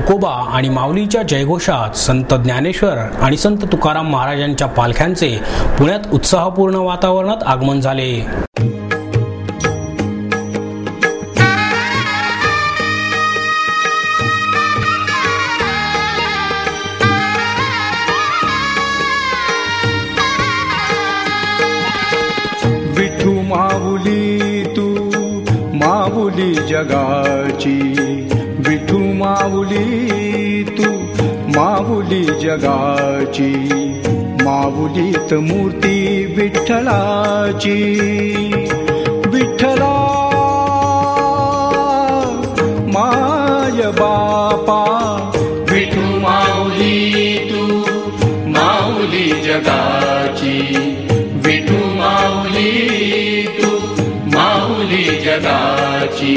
तुकोबा आणि माऊलीच्या जयघोषात संत ज्ञानेश्वर आणि संत तुकाराम महाराजांच्या पालख्यांचे पुण्यात उत्साहपूर्ण वातावरणात आगमन झाले. विठू माऊली तू माऊली जगाची, विठू माऊली तू माऊली जगाची, माऊलीत मूर्ती विठ्ठलाची. विठ्ठला माय बापा, विठू माऊली तू माऊली जगाची, विठू माऊली तू माऊली जगाची,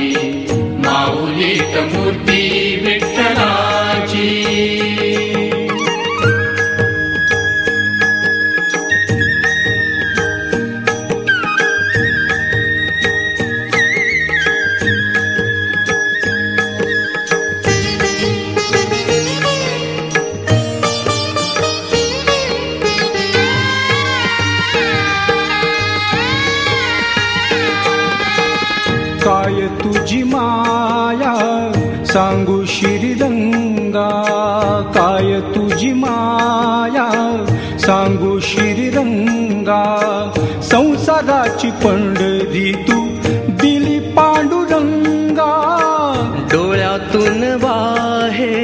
माऊलीत मूर्ती विठ्ठलाची. काय तुझी माया सांगू श्रीरंगा, काय तुझी माया सांगू श्रीरंगा, संसाराची पंढरी तू दिली पांडुरंगा. डोळ्यातून वाहे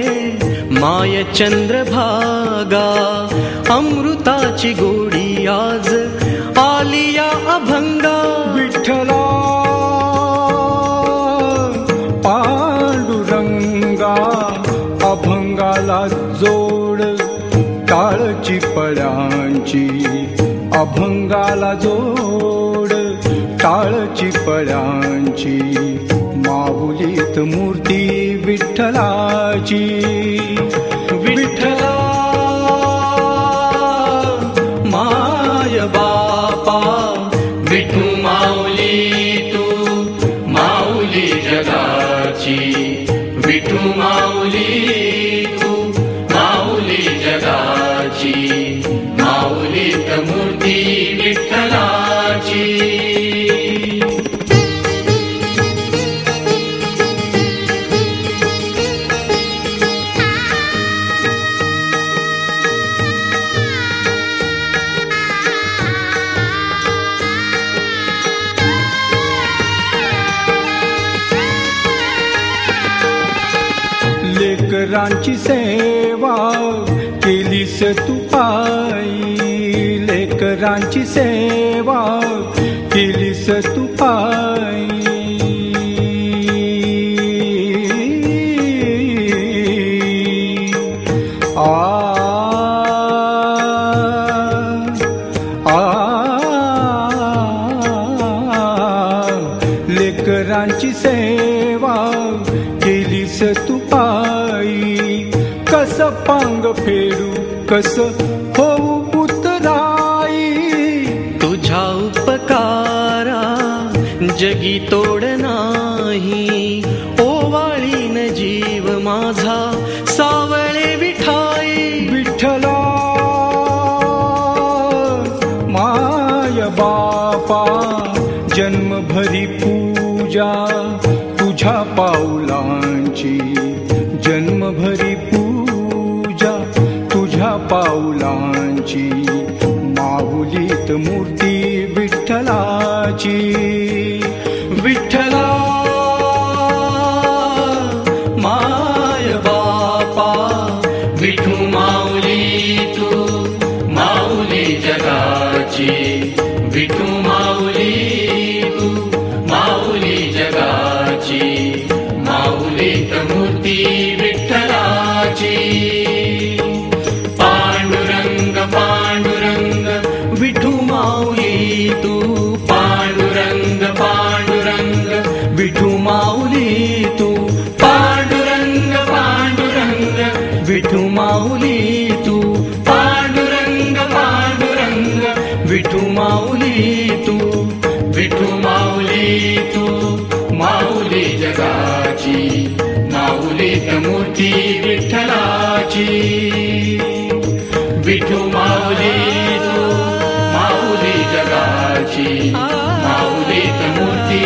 माय चंद्रभागा, अमृताची गोडी आज आलिया अभंगा. विठ्ठला पांडुरंगा, अभंगाला जोड टाळची पळ्यांची, अभंगाला जोड टाळची पळ्यांची, माऊलीत मूर्ती विठ्ठलाची. विठ्ठला माय बापा, विठू माऊली तू माऊली जगाची, विठू माऊली तू माऊली जगाची, माऊलीत मूर्ती विठ्ठलाची. लेकरांची सेवा केलीस तू पायी, लेकरांची सेवा केलीस तू पायी. लेकरांची सेवा केलीस तू पायी, कस पांग फेडू कस होऊ उतराई. तुझ्या उपकारा जगी तोड नाही, ओवाळीन जीव माझा सावळे विठाई. विठ्ठला माय बापा, जन्मभरी पूजा तुझ्या पाऊलांची, जन्मभरी पूजा तुझ्या पाऊलांची, माऊलीत मूर्ती विठ्ठलाची. विठ्ठला माय बापा, विठू माऊली तू माऊली जगाची, विठू माऊली तू माऊली जगाची, माऊलीत मूर्ती विठ्ठलाची. पांडुरंग पांडुरंग विठू माऊली तू, पांडुरंग पांडुरंग विठू माऊली तू, पांडुरंग पांडुरंग विठू माऊली तू, पांडुरंग पांडुरंग विठू माऊली तू, विठू माऊली तू माऊली जगाची, माऊलीत मूर्ती जगाची विठू माऊली तू माऊली जगाची माऊलीत मूर्ती